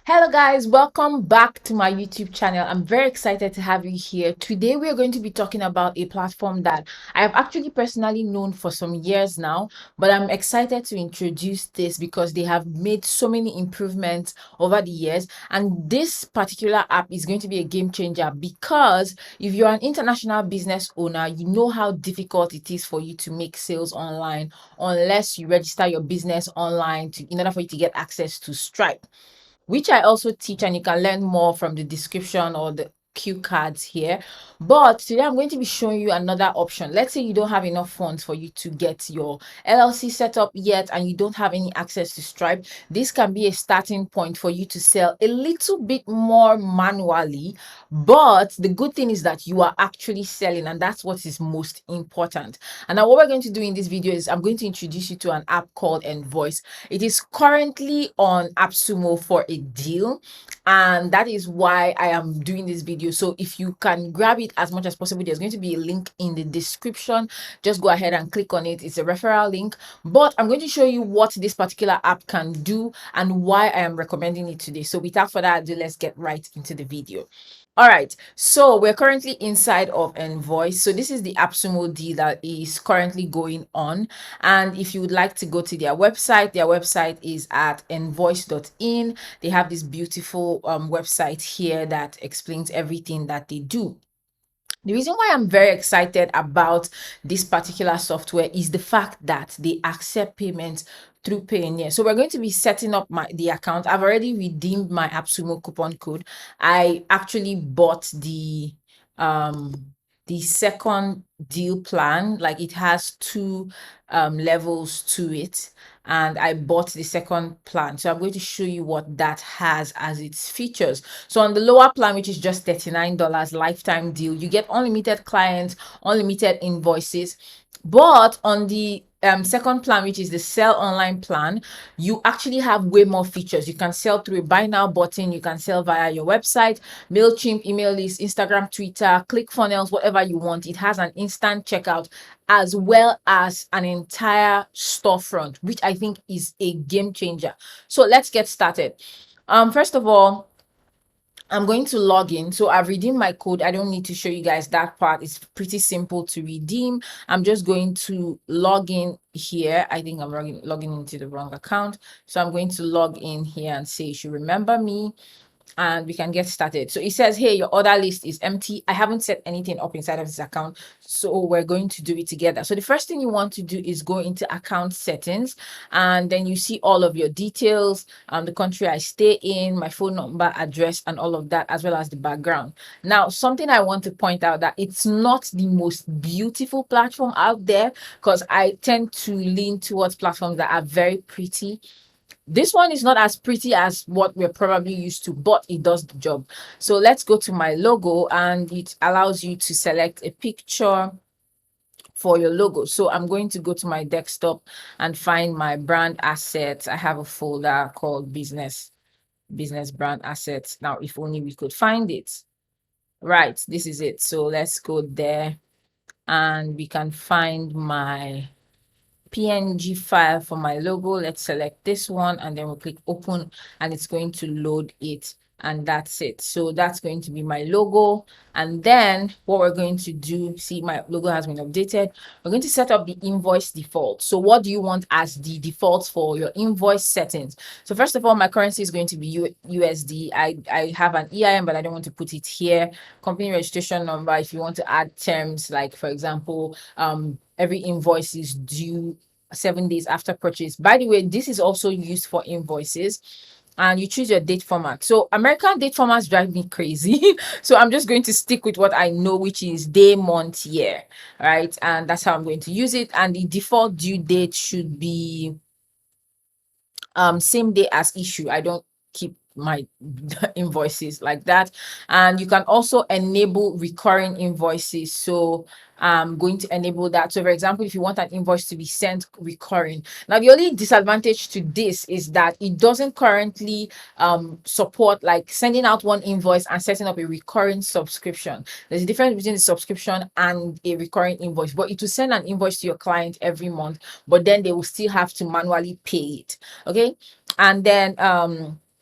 Hello guys, welcome back to my YouTube channel. I'm very excited to have you here. Today we are going to be talking about a platform that I have actually personally known for some years now, but I'm excited to introduce this because they have made so many improvements over the years, and this particular app is going to be a game changer because if you're an international business owner, you know how difficult it is for you to make sales online unless you register your business online in order for you to get access to Stripe, which I also teach, and you can learn more from the description or the cue cards here. But today I'm going to be showing you another option. Let's say you don't have enough funds for you to get your LLC set up yet and you don't have any access to Stripe. This can be a starting point for you to sell a little bit more manually. But the good thing is that you are actually selling, and that's what is most important. And now what we're going to do in this video is I'm going to introduce you to an app called Envoice. It is currently on AppSumo for a deal, and that is why I am doing this video. So if you can grab it as much as possible, there's going to be a link in the description. Just go ahead and click on it. It's a referral link, but I'm going to show you what this particular app can do and why I am recommending it today. So without further ado, let's get right into the video. All right, so we're currently inside of Envoice. So this is the AppSumo deal that is currently going on. And if you would like to go to their website is at envoice.in. They have this beautiful website here that explains everything that they do. The reason why I'm very excited about this particular software is the fact that they accept payments through Payoneer. So we're going to be setting up the account. I've already redeemed my AppSumo coupon code. I actually bought the second deal plan. Like, it has two levels to it, and I bought the second plan. So I'm going to show you what that has as its features. So on the lower plan, which is just $39 lifetime deal, you get unlimited clients, unlimited invoices. But on the second plan, which is the sell online plan, you actually have way more features. You can sell through a buy now button, you can sell via your website, MailChimp, email list, Instagram, Twitter, ClickFunnels, whatever you want. It has an instant checkout as well as an entire storefront, which I think is a game changer. So let's get started. First of all, I'm going to log in. So I've redeemed my code. I don't need to show you guys that part. It's pretty simple to redeem. I'm just going to log in here. I think I'm logging into the wrong account. So I'm going to log in here and say, you should remember me, and we can get started. So it says, hey, your order list is empty. I haven't set anything up inside of this account, so we're going to do it together. So the first thing you want to do is go into account settings, and then you see all of your details, the country I stay in, my phone number, address, and all of that, as well as the background. Now, something I want to point out, that it's not the most beautiful platform out there, because I tend to lean towards platforms that are very pretty. This one is not as pretty as what we're probably used to, but it does the job. So let's go to my logo, and it allows you to select a picture for your logo. So I'm going to go to my desktop and find my brand assets. I have a folder called business brand assets. Now, if only we could find it. Right, this is it. So let's go there, and we can find my PNG file for my logo. Let's select this one, and then we'll click open, and it's going to load it, and that's it. So that's going to be my logo. And then what we're going to do, see, my logo has been updated. We're going to set up the invoice default. So what do you want as the default for your invoice settings? So first of all, my currency is going to be USD. I have an EIN, but I don't want to put it here. Company registration number, if you want to add terms, like for example, every invoice is due 7 days after purchase. By the way, this is also used for invoices. And you choose your date format. So American date formats drive me crazy. So I'm just going to stick with what I know, which is day, month, year, right? And that's how I'm going to use it. And the default due date should be same day as issue. I don't keep my invoices like that. And you can also enable recurring invoices. So I'm going to enable that. So for example, if you want an invoice to be sent recurring. Now, the only disadvantage to this is that it doesn't currently support like sending out one invoice and setting up a recurring subscription. There's a difference between the subscription and a recurring invoice, but it will send an invoice to your client every month, but then they will still have to manually pay it. Okay. And then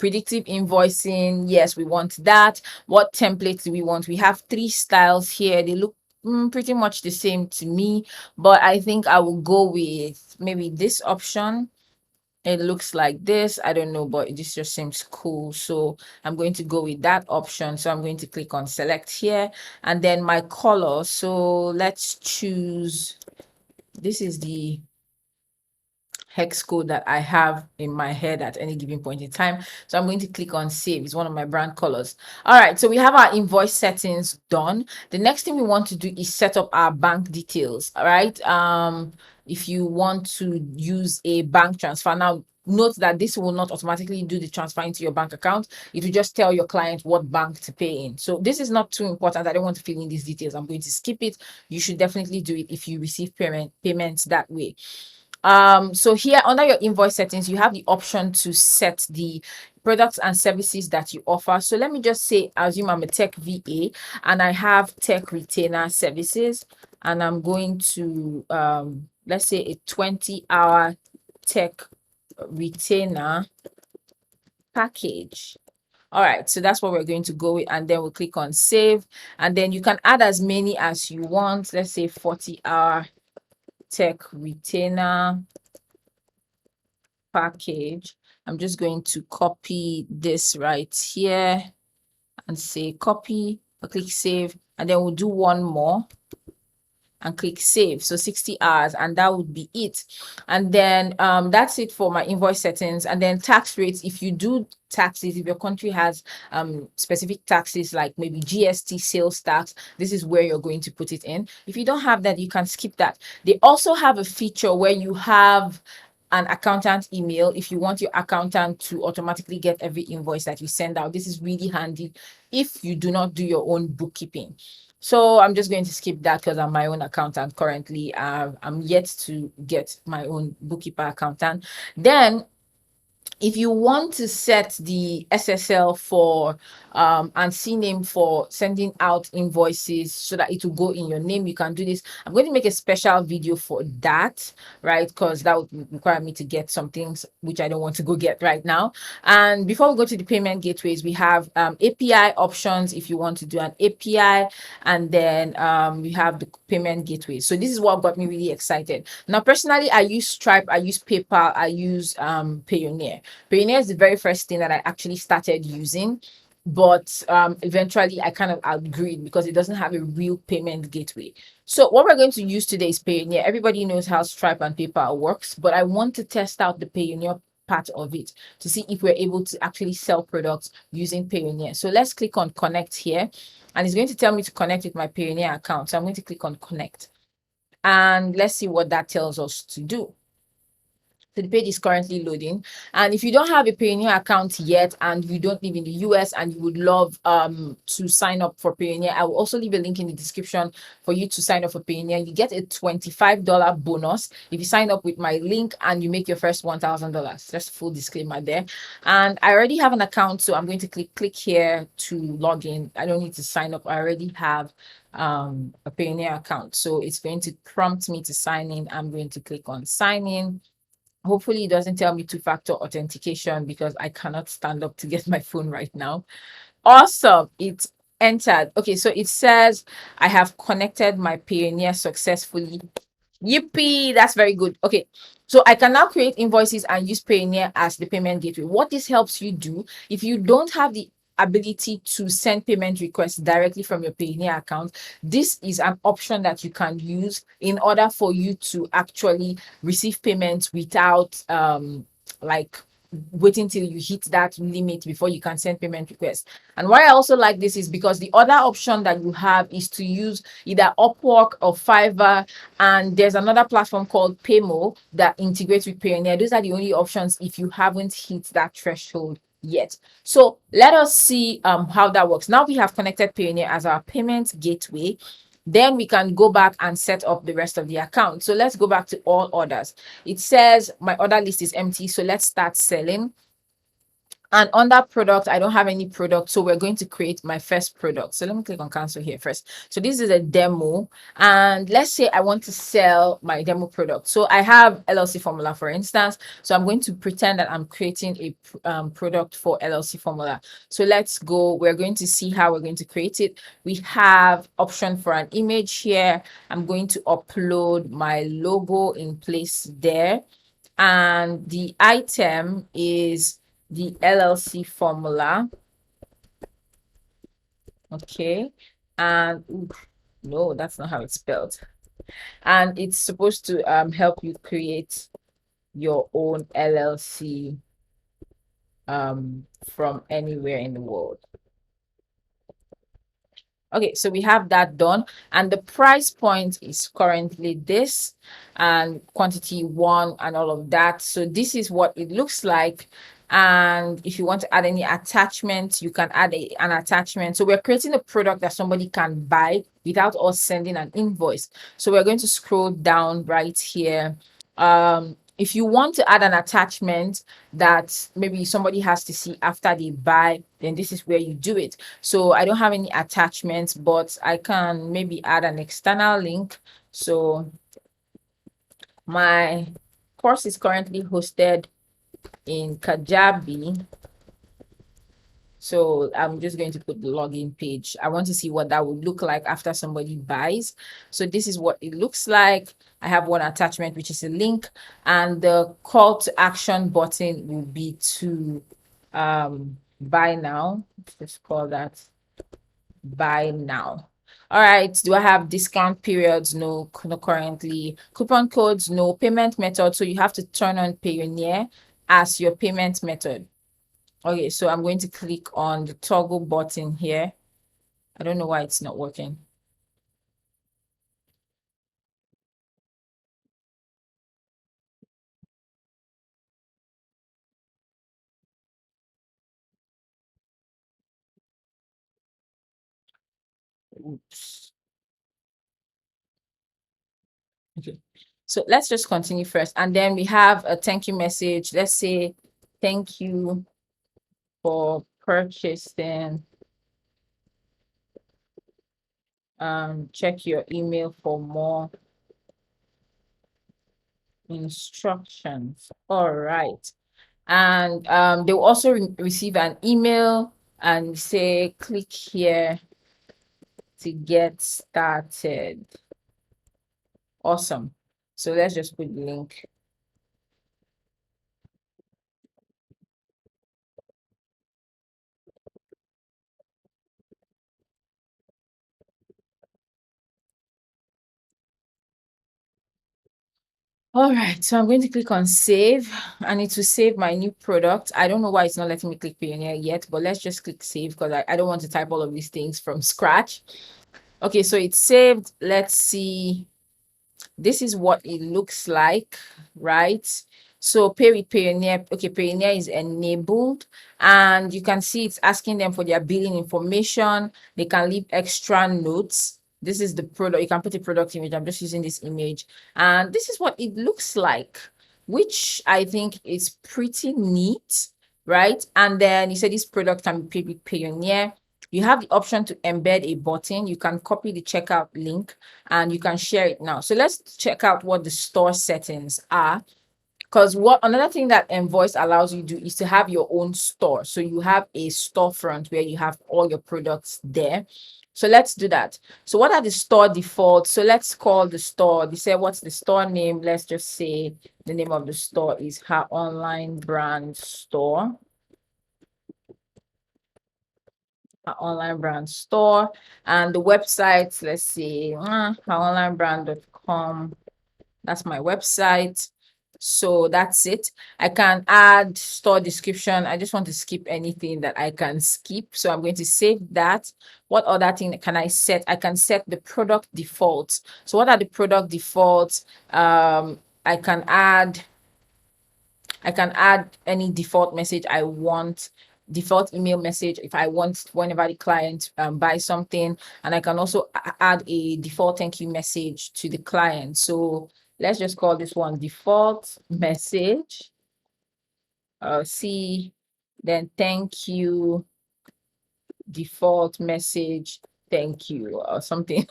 predictive invoicing, yes, we want that. What template do we want? We have 3 styles here. They look pretty much the same to me, but I think I will go with maybe this option. It looks like this. I don't know, but it just seems cool. So I'm going to go with that option. So I'm going to click on select here, and then my color. So let's choose, this is the hex code that I have in my head at any given point in time. So I'm going to click on save. It's one of my brand colors. All right, so we have our invoice settings done. The next thing we want to do is set up our bank details. All right. If you want to use a bank transfer, now note that this will not automatically do the transfer into your bank account. It will just tell your client what bank to pay in. So this is not too important. I don't want to fill in these details. I'm going to skip it. You should definitely do it if you receive payments that way. So here under your invoice settings, you have the option to set the products and services that you offer. So let me just say, assume I'm a tech VA and I have tech retainer services, and I'm going to let's say a 20-hour tech retainer package. All right, so that's what we're going to go with, and then we'll click on save, and then you can add as many as you want. Let's say 40-hour tech retainer package. I'm just going to copy this right here and say copy. I'll click save, and then we'll do one more and click save. So 60 hours, and that would be it. And then that's it for my invoice settings. And then tax rates, if you do taxes, if your country has specific taxes like maybe GST, sales tax, this is where you're going to put it in. If you don't have that, you can skip that. They also have a feature where you have an accountant email if you want your accountant to automatically get every invoice that you send out. This is really handy if you do not do your own bookkeeping. So I'm just going to skip that because I'm my own accountant currently. I'm yet to get my own bookkeeper accountant. Then if you want to set the SSL for and CNAME for sending out invoices so that it will go in your name, you can do this. I'm going to make a special video for that, right? Because that would require me to get some things which I don't want to go get right now. And before we go to the payment gateways, we have API options if you want to do an API, and then we have the payment gateways. So this is what got me really excited. Now, personally, I use Stripe, I use PayPal, I use Payoneer. Payoneer is the very first thing that I actually started using, but eventually I kind of outgrew it because it doesn't have a real payment gateway. So what we're going to use today is Payoneer. Everybody knows how Stripe and PayPal works, but I want to test out the Payoneer part of it to see if we're able to actually sell products using Payoneer. So let's click on connect here, and it's going to tell me to connect with my Payoneer account. So I'm going to click on connect, and let's see what that tells us to do. So the page is currently loading. And if you don't have a Payoneer account yet and you don't live in the US and you would love to sign up for Payoneer, I will also leave a link in the description for you to sign up for Payoneer. You get a $25 bonus if you sign up with my link and you make your first $1,000. Just full disclaimer there. And I already have an account, so I'm going to click here to log in. I don't need to sign up. I already have a Payoneer account. So it's going to prompt me to sign in. I'm going to click on sign in. Hopefully it doesn't tell me two-factor authentication because I cannot stand up to get my phone right now. Awesome. It's entered. Okay, so it says I have connected my Payoneer successfully. Yippee, that's very good. Okay, so I can now create invoices and use Payoneer as the payment gateway. What this helps you do, if you don't have the ability to send payment requests directly from your Payoneer account, this is an option that you can use in order for you to actually receive payments without like waiting till you hit that limit before you can send payment requests. And why I also like this is because the other option that you have is to use either Upwork or Fiverr, and there's another platform called Paymo that integrates with Payoneer. Those are the only options if you haven't hit that threshold yet. So let us see how that works. Now we have connected Payoneer as our payment gateway. Then we can go back and set up the rest of the account. So let's go back to all orders. It says my order list is empty. So let's start selling. And on that product, I don't have any product. So we're going to create my first product. So let me click on cancel here first. So this is a demo. And let's say I want to sell my demo product. So I have LLC formula, for instance. So I'm going to pretend that I'm creating a product for LLC formula. So let's go. We're going to see how we're going to create it. We have option for an image here. I'm going to upload my logo in place there. And the item is the LLC formula. Okay. And no, that's not how it's spelled. And it's supposed to help you create your own LLC from anywhere in the world. Okay, so we have that done, and the price point is currently this, and quantity 1 and all of that. So this is what it looks like. And if you want to add any attachments, you can add an attachment. So we're creating a product that somebody can buy without us sending an invoice. So we're going to scroll down right here. If you want to add an attachment that maybe somebody has to see after they buy, then this is where you do it. So I don't have any attachments, but I can maybe add an external link. So my course is currently hosted in Kajabi. So I'm just going to put the login page. I want to see what that would look like after somebody buys. So this is what it looks like. I have one attachment, which is a link, and the call to action button will be to buy now. Let's just call that buy now. All right. Do I have discount periods? No, no currently. Coupon codes? No. Payment method. So you have to turn on Payoneer as your payment method. Okay, so I'm going to click on the toggle button here. I don't know why it's not working. Oops. Okay, so let's just continue first. And then we have a thank you message. Let's say, thank you for purchasing. Check your email for more instructions. All right. And they will also receive an email and say, click here to get started. Awesome. So let's just put the link. All right, so I'm going to click on save, and it will save my new product. I don't know why it's not letting me click Payoneer yet, but let's just click save because I don't want to type all of these things from scratch. Okay, so it's saved. Let's see. This is what it looks like, right? So pay with Payoneer. Okay, Payoneer is enabled, and you can see it's asking them for their billing information. They can leave extra notes. This is the product. You can put a product image. I'm just using this image, and this is what it looks like, which I think is pretty neat, right? And then you said this product can be paid with Payoneer. You have the option to embed a button. You can copy the checkout link and you can share it now. So let's check out what the store settings are. Because what another thing that Envoice allows you to do is to have your own store. So you have a storefront where you have all your products there. So let's do that. So what are the store defaults? So let's call the store. They say, what's the store name? Let's just say the name of the store is Her Online Brand Store. Her Online Brand Store. And the website, let's see, heronlinebrand.com. That's my website. So that's it. I can add store description. I just want to skip anything that I can skip. So I'm going to save that. What other thing can I set? I can set the product defaults. So what are the product defaults? I can add any default message I want, default email message if I want whenever the client buys something. And I can also add a default thank you message to the client. So let's just call this one default message. See then thank you, default message, thank you, or something.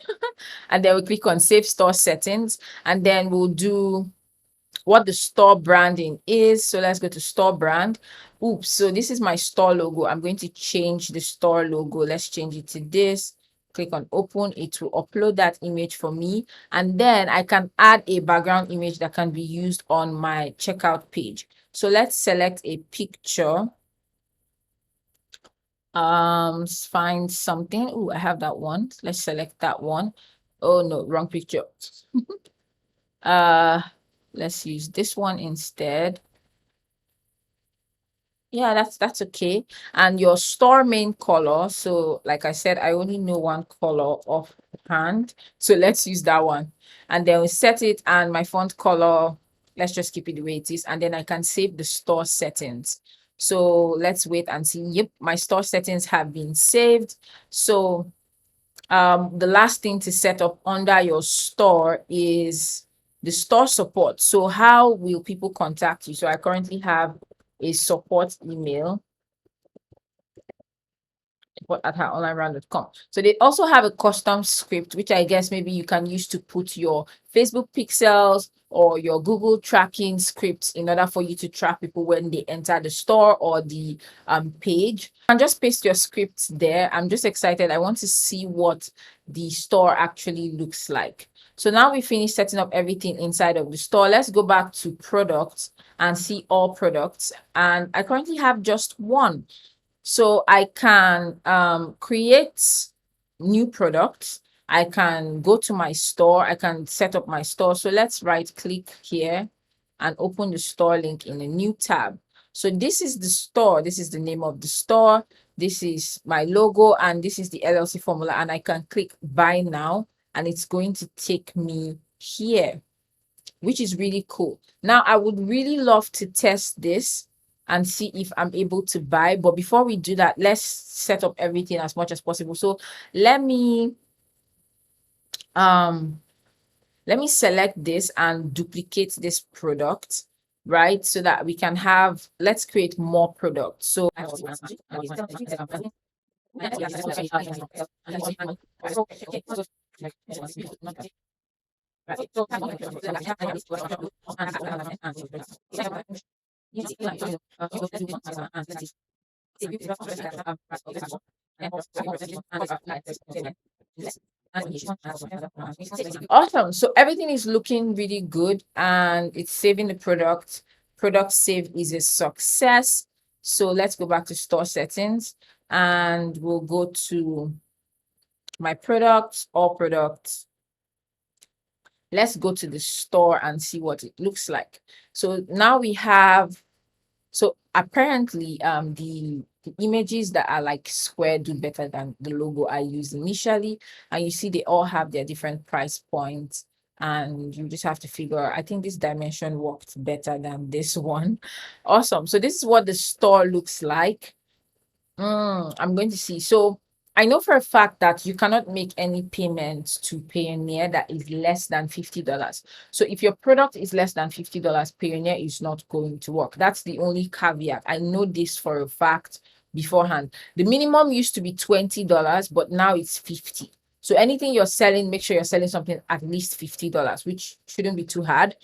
And then we click on save store settings, and then we'll do what the store branding is. So let's go to store brand. Oops, so this is my store logo. I'm going to change the store logo. Let's change it to this. Click on open. It will upload that image for me, and then I can add a background image that can be used on my checkout page. So let's select a picture. Find something. Oh, I have that one. Let's select that one. Oh no, wrong picture. Let's use this one instead. Yeah, that's okay. And your store main color. So like I said, I only know one color offhand. So let's use that one. And then we set it, and my font color, let's just keep it the way it is. And then I can save the store settings. So let's wait and see. Yep, my store settings have been saved. So the last thing to set up under your store is the store support. So how will people contact you? So I currently have a support email, at heronlinebrand.com. So they also have a custom script, which I guess maybe you can use to put your Facebook pixels or your Google tracking scripts in order for you to track people when they enter the store or the page. You can just paste your scripts there. I'm just excited. I want to see what the store actually looks like. So now we finished setting up everything inside of the store. Let's go back to products and see all products. And I currently have just one. So I can create new products. I can go to my store. I can set up my store. So let's right click here and open the store link in a new tab. So this is the store. This is the name of the store. This is my logo, and this is the LLC formula. And I can click buy now, and it's going to take me here, which is really cool. Now, I would really love to test this and see if I'm able to buy. But before we do that, let's set up everything as much as possible. So let me select this and duplicate this product, right? So that we can have, let's create more products. So awesome. So everything is looking really good, and it's saving the product. Product save is a success. So let's go back to store settings, and we'll go to my products, all products. Let's go to the store and see what it looks like. So now we have, so apparently the images that are like square do better than the logo I used initially. And you see they all have their different price points, and you just have to figure, I think this dimension worked better than this one. Awesome. So this is what the store looks like. I'm going to see. So I know for a fact that you cannot make any payments to Payoneer that is less than $50. So if your product is less than $50, Payoneer is not going to work. That's the only caveat. I know this for a fact beforehand. The minimum used to be $20, but now it's 50. So anything you're selling, make sure you're selling something at least $50, which shouldn't be too hard.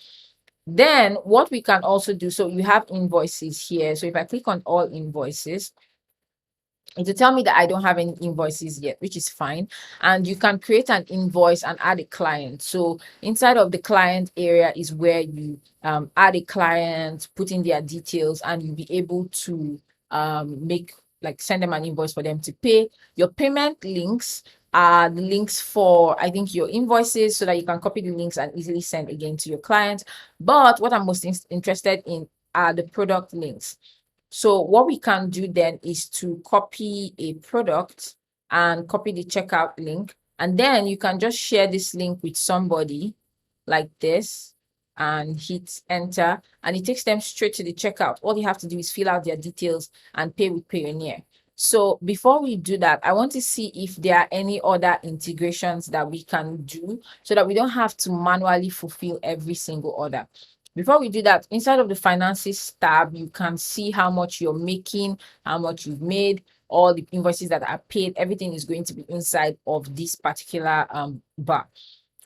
Then what we can also do, so you have invoices here. So if I click on all invoices, it will tell me that I don't have any invoices yet, which is fine. And you can create an invoice and add a client. So inside of the client area is where you add a client, put in their details, and you'll be able to send them an invoice for them to pay. Your payment links are the links for, I think, your invoices, so that you can copy the links and easily send again to your client. But what I'm most interested in are the product links. So what we can do then is to copy a product and copy the checkout link. And then you can just share this link with somebody like this and hit enter, and it takes them straight to the checkout. All you have to do is fill out their details and pay with Payoneer. So before we do that, I want to see if there are any other integrations that we can do so that we don't have to manually fulfill every single order. Before we do that, inside of the finances tab, you can see how much you're making, how much you've made, all the invoices that are paid. Everything is going to be inside of this particular bar.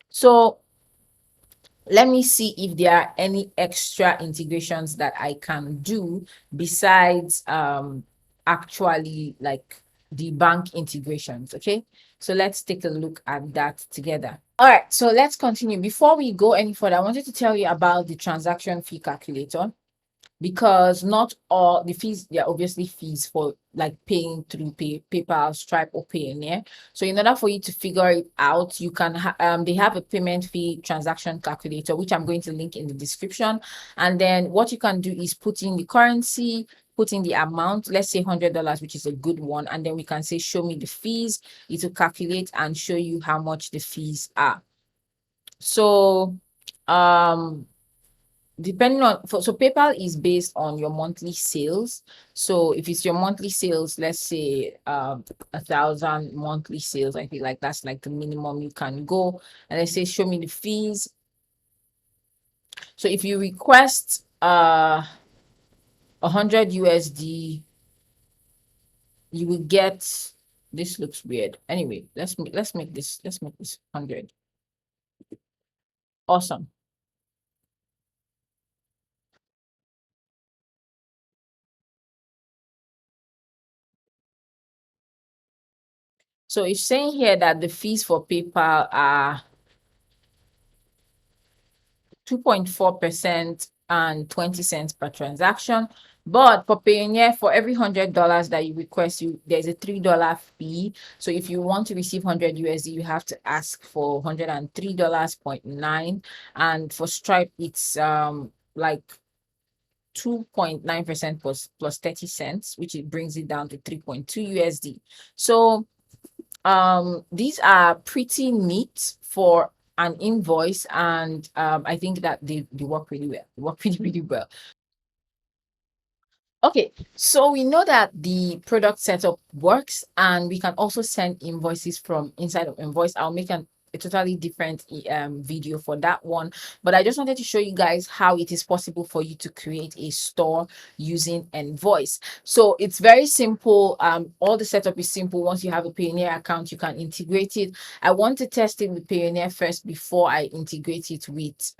So let me see if there are any extra integrations that I can do besides actually like the bank integrations. Okay, so let's take a look at that together. All right, so let's continue. Before we go any further, I wanted to tell you about the transaction fee calculator, because not all the fees, there are obviously fees for like paying through PayPal, Stripe, or Payoneer. So in order for you to figure it out, you can they have a payment fee transaction calculator, which I'm going to link in the description. And then what you can do is put in the currency, put in the amount, let's say $100, which is a good one, and then we can say show me the fees. It will calculate and show you how much the fees are. So depending on, so PayPal is based on your monthly sales. So if it's your monthly sales, let's say 1,000 monthly sales, I feel like that's like the minimum you can go. And they say show me the fees. So if you request 100 USD, you will get, this looks weird. Anyway, let's make this 100. Awesome. So it's saying here that the fees for PayPal are 2.4% and 20 cents per transaction. But for Payoneer, for every $100 that you request, there's a $3 fee. So if you want to receive 100 USD, you have to ask for $103.9. And for Stripe, it's like 2.9% plus 30 cents, which it brings it down to 3.2 USD. So these are pretty neat for an invoice, and I think that they work really well. They work really well. Okay, so we know that the product setup works, and we can also send invoices from inside of Invoice. I'll make a totally different video for that one, but I just wanted to show you guys how it is possible for you to create a store using Invoice. So it's very simple. All the setup is simple. Once you have a Payoneer account, you can integrate it. I want to test it with Payoneer first before I integrate it with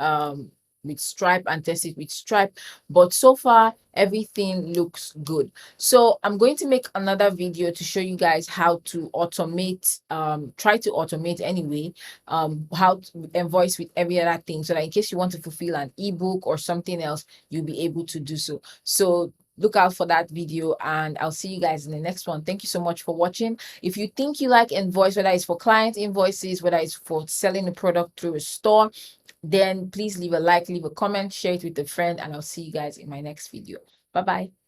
Stripe and test it with Stripe, but so far everything looks good. So I'm going to make another video to show you guys how to automate, try to automate anyway, how to invoice with every other thing, so that in case you want to fulfill an ebook or something else, you'll be able to do so. So look out for that video, and I'll see you guys in the next one. Thank you so much for watching. If you think you like Invoice, whether it's for client invoices, whether it's for selling a product through a store, then please leave a like, leave a comment, share it with a friend, and I'll see you guys in my next video. Bye bye.